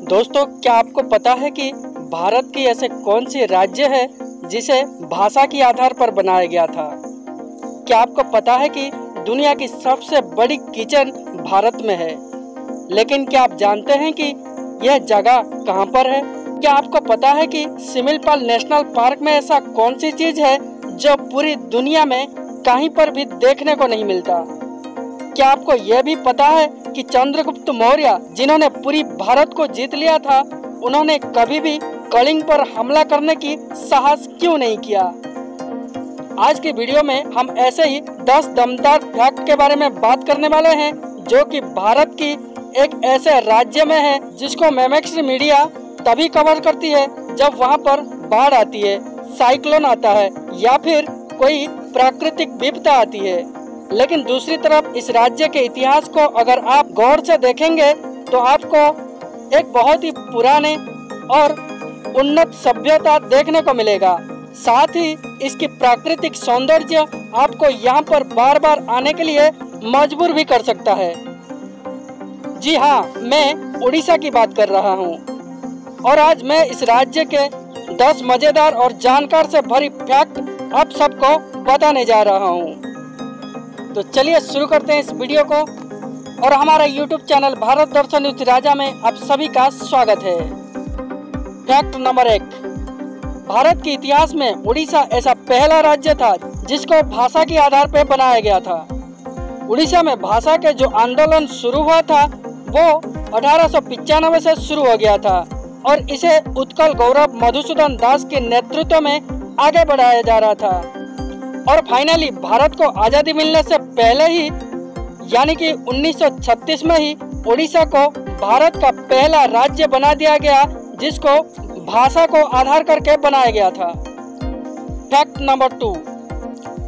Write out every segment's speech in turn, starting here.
दोस्तों, क्या आपको पता है कि भारत की ऐसे कौन सी राज्य है जिसे भाषा के आधार पर बनाया गया था? क्या आपको पता है कि दुनिया की सबसे बड़ी किचन भारत में है? लेकिन क्या आप जानते हैं कि यह जगह कहां पर है? क्या आपको पता है कि सिमिलपाल नेशनल पार्क में ऐसा कौन सी चीज है जो पूरी दुनिया में कहीं पर भी देखने को नहीं मिलता? क्या आपको यह भी पता है कि चंद्रगुप्त मौर्य, जिन्होंने पूरी भारत को जीत लिया था, उन्होंने कभी भी कलिंग पर हमला करने की साहस क्यों नहीं किया? आज की वीडियो में हम ऐसे ही 10 दमदार फैक्ट के बारे में बात करने वाले हैं जो कि भारत की एक ऐसे राज्य में है जिसको मेमैक्स मीडिया तभी कवर करती है जब वहां पर बाढ़ आती है, साइक्लोन आता है या फिर कोई प्राकृतिक विपदा आती है। लेकिन दूसरी तरफ इस राज्य के इतिहास को अगर आप गौर से देखेंगे तो आपको एक बहुत ही पुराने और उन्नत सभ्यता देखने को मिलेगा। साथ ही इसकी प्राकृतिक सौंदर्य आपको यहाँ पर बार बार आने के लिए मजबूर भी कर सकता है। जी हाँ, मैं उड़ीसा की बात कर रहा हूँ और आज मैं इस राज्य के 10 मजेदार और जानकार से भरी फैक्ट आप सबको बताने जा रहा हूँ। तो चलिए शुरू करते हैं इस वीडियो को और हमारा YouTube चैनल भारत दर्शन न्यूज राजा में आप सभी का स्वागत है। फैक्ट नंबर 1, भारत के इतिहास में उड़ीसा ऐसा पहला राज्य था जिसको भाषा के आधार पर बनाया गया था। उड़ीसा में भाषा के जो आंदोलन शुरू हुआ था वो 1895 से शुरू हो गया था और इसे उत्कल गौरव मधुसूदन दास के नेतृत्व में आगे बढ़ाया जा रहा था। और फाइनली भारत को आज़ादी मिलने से पहले ही यानी कि 1936 में ही उड़ीसा को भारत का पहला राज्य बना दिया गया जिसको भाषा को आधार करके बनाया गया था। फैक्ट नंबर 2,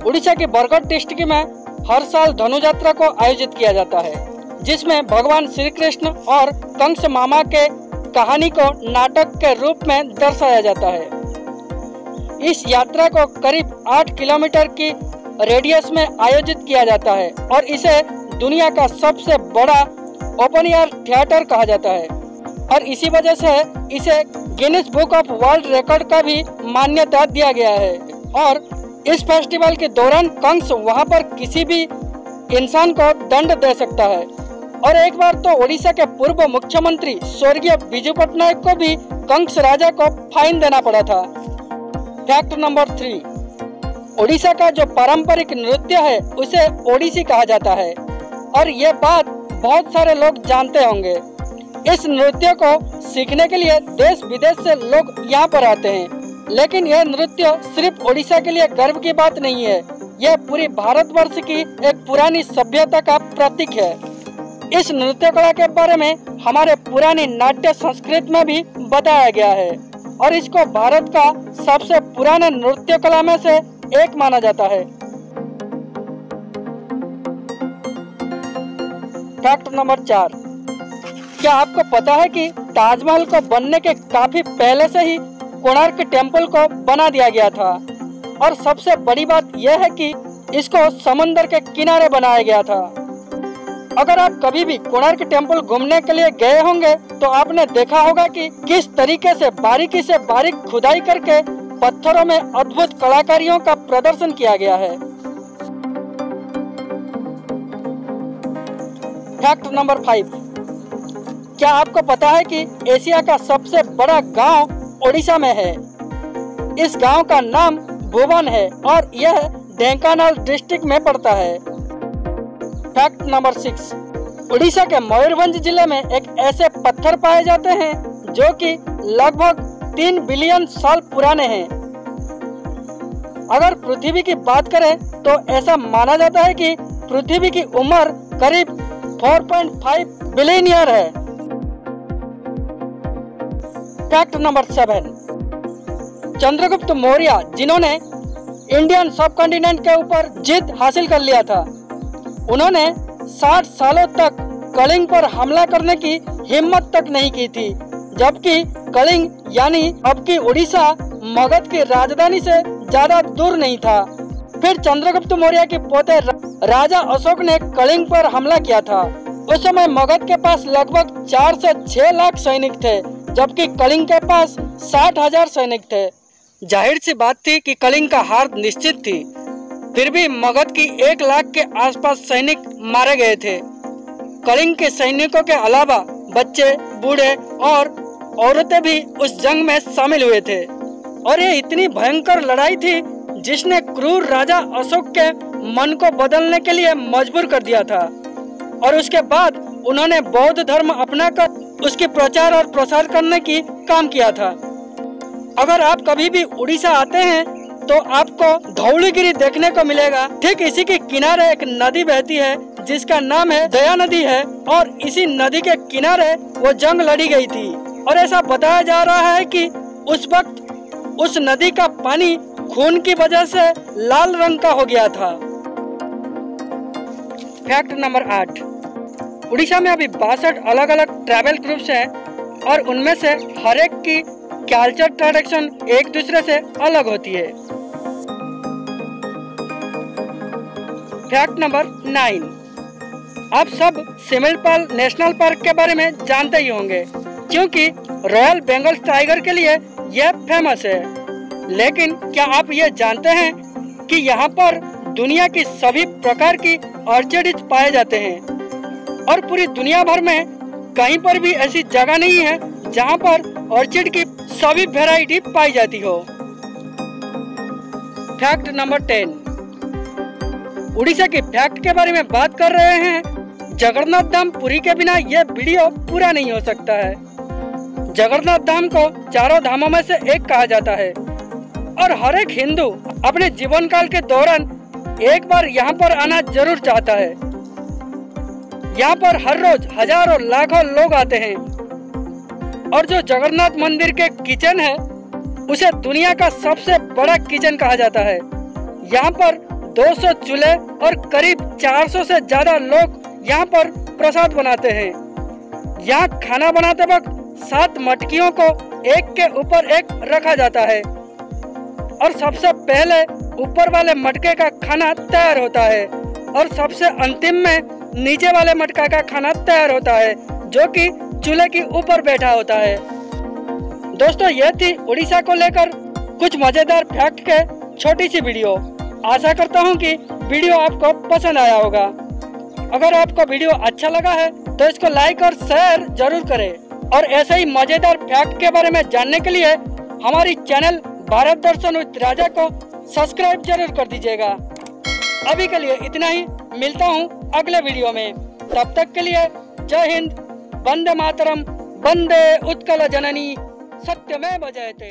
उड़ीसा के बरगढ़ डिस्ट्रिक्ट में हर साल धनु यात्रा को आयोजित किया जाता है जिसमें भगवान श्री कृष्ण और कंस मामा के कहानी को नाटक के रूप में दर्शाया जाता है। इस यात्रा को करीब 8 किलोमीटर की रेडियस में आयोजित किया जाता है और इसे दुनिया का सबसे बड़ा ओपन एयर थिएटर कहा जाता है और इसी वजह से इसे Guinness book of world record का भी मान्यता दिया गया है। और इस फेस्टिवल के दौरान कंस वहां पर किसी भी इंसान को दंड दे सकता है। और एक बार तो उड़ीसा के पूर्व मुख्यमंत्री स्वर्गीय बिजू पटनायक को भी कंस राजा को फाइन देना पड़ा था। फैक्ट नंबर 3, उड़ीसा का जो पारंपरिक नृत्य है उसे ओडिसी कहा जाता है और ये बात बहुत सारे लोग जानते होंगे। इस नृत्य को सीखने के लिए देश विदेश से लोग यहाँ पर आते हैं, लेकिन यह नृत्य सिर्फ उड़ीसा के लिए गर्व की बात नहीं है, यह पूरी भारतवर्ष की एक पुरानी सभ्यता का प्रतीक है। इस नृत्य कला के बारे में हमारे पुरानी नाट्य संस्कृति में भी बताया गया है और इसको भारत का सबसे पुराने नृत्य कला में से एक माना जाता है। फैक्ट नंबर 4, क्या आपको पता है कि ताजमहल को बनने के काफी पहले से ही कोणार्क टेम्पल को बना दिया गया था और सबसे बड़ी बात यह है कि इसको समुद्र के किनारे बनाया गया था। अगर आप कभी भी कोणार्क टेम्पल घूमने के लिए गए होंगे तो आपने देखा होगा कि किस तरीके से बारीकी से बारीक खुदाई करके पत्थरों में अद्भुत कलाकारियों का प्रदर्शन किया गया है। फैक्ट नंबर 5, क्या आपको पता है कि एशिया का सबसे बड़ा गांव उड़ीसा में है? इस गांव का नाम भुवन है और यह ढेंकानाल डिस्ट्रिक्ट में पड़ता है। फैक्ट नंबर 6, उड़ीसा के मयूरभंज जिले में एक ऐसे पत्थर पाए जाते हैं जो कि लगभग 3 बिलियन साल पुराने हैं। अगर पृथ्वी की बात करें तो ऐसा माना जाता है कि पृथ्वी की उम्र करीब 4.5 बिलियन ईयर है। फैक्ट नंबर 7, चंद्रगुप्त मौर्य, जिन्होंने इंडियन सब कॉन्टिनेंट के ऊपर जीत हासिल कर लिया था, उन्होंने 60 सालों तक कलिंग पर हमला करने की हिम्मत तक नहीं की थी, जबकि कलिंग यानी अब की उड़ीसा मगध की राजधानी से ज्यादा दूर नहीं था। फिर चंद्रगुप्त मौर्य के पोते राजा अशोक ने कलिंग पर हमला किया था। उस समय मगध के पास लगभग 4 से 6 लाख सैनिक थे, जबकि कलिंग के पास 60,000 सैनिक थे। जाहिर सी बात थी कि कलिंग का हार निश्चित थी। फिर भी मगध की 1 लाख के आसपास सैनिक मारे गए थे। कलिंग के सैनिकों के अलावा बच्चे, बूढ़े और औरतें भी उस जंग में शामिल हुए थे। और ये इतनी भयंकर लड़ाई थी जिसने क्रूर राजा अशोक के मन को बदलने के लिए मजबूर कर दिया था। और उसके बाद उन्होंने बौद्ध धर्म अपनाकर उसके प्रचार और प्रसार करने की काम किया था। अगर आप कभी भी उड़ीसा आते हैं तो आपको धौलीगिरी देखने को मिलेगा। ठीक इसी के किनारे एक नदी बहती है जिसका नाम है दया नदी है, और इसी नदी के किनारे वो जंग लड़ी गई थी। और ऐसा बताया जा रहा है कि उस वक्त उस नदी का पानी खून की वजह से लाल रंग का हो गया था। फैक्ट नंबर 8, उड़ीसा में अभी 62 अलग अलग ट्रैवल ग्रुप्स हैं और उनमें से हर एक की कल्चर ट्रेडिशन एक दूसरे से अलग होती है। फैक्ट नंबर 9, आप सब सिमलपाल नेशनल पार्क के बारे में जानते ही होंगे क्योंकि रॉयल बंगाल टाइगर के लिए यह फेमस है। लेकिन क्या आप ये जानते हैं कि यहाँ पर दुनिया की सभी प्रकार की ऑर्चिड्स पाए जाते हैं और पूरी दुनिया भर में कहीं पर भी ऐसी जगह नहीं है जहाँ पर ऑर्चिड की सभी वैरायटी पाई जाती हो। फैक्ट नंबर 10, उड़ीसा के फैक्ट के बारे में बात कर रहे हैं। जगन्नाथ धाम पुरी के बिना यह वीडियो पूरा नहीं हो सकता है। जगन्नाथ धाम को चारों धामों में से एक कहा जाता है और हर एक हिंदू अपने जीवन काल के दौरान एक बार यहाँ पर आना जरूर चाहता है। यहाँ पर हर रोज हजारों लाखों लोग आते हैं और जो जगन्नाथ मंदिर के किचन है उसे दुनिया का सबसे बड़ा किचन कहा जाता है। यहाँ पर 200 चूल्हे और करीब 400 से ज्यादा लोग यहाँ पर प्रसाद बनाते हैं। यहाँ खाना बनाते वक्त 7 मटकियों को एक के ऊपर एक रखा जाता है और सबसे पहले ऊपर वाले मटके का खाना तैयार होता है और सबसे अंतिम में नीचे वाले मटका का खाना तैयार होता है जो कि चूल्हे के ऊपर बैठा होता है। दोस्तों, यह थी उड़ीसा को लेकर कुछ मजेदार फैक्ट के छोटी सी वीडियो। आशा करता हूँ कि वीडियो आपको पसंद आया होगा। अगर आपको वीडियो अच्छा लगा है तो इसको लाइक और शेयर जरूर करें और ऐसे ही मजेदार फैक्ट के बारे में जानने के लिए हमारी चैनल भारत दर्शन विद राजा को सब्सक्राइब जरूर कर दीजिएगा। अभी के लिए इतना ही, मिलता हूँ अगले वीडियो में। तब तक के लिए जय हिंद, वंदे मातरम, वंदे उत्कल जननी, सत्यमेव जयते।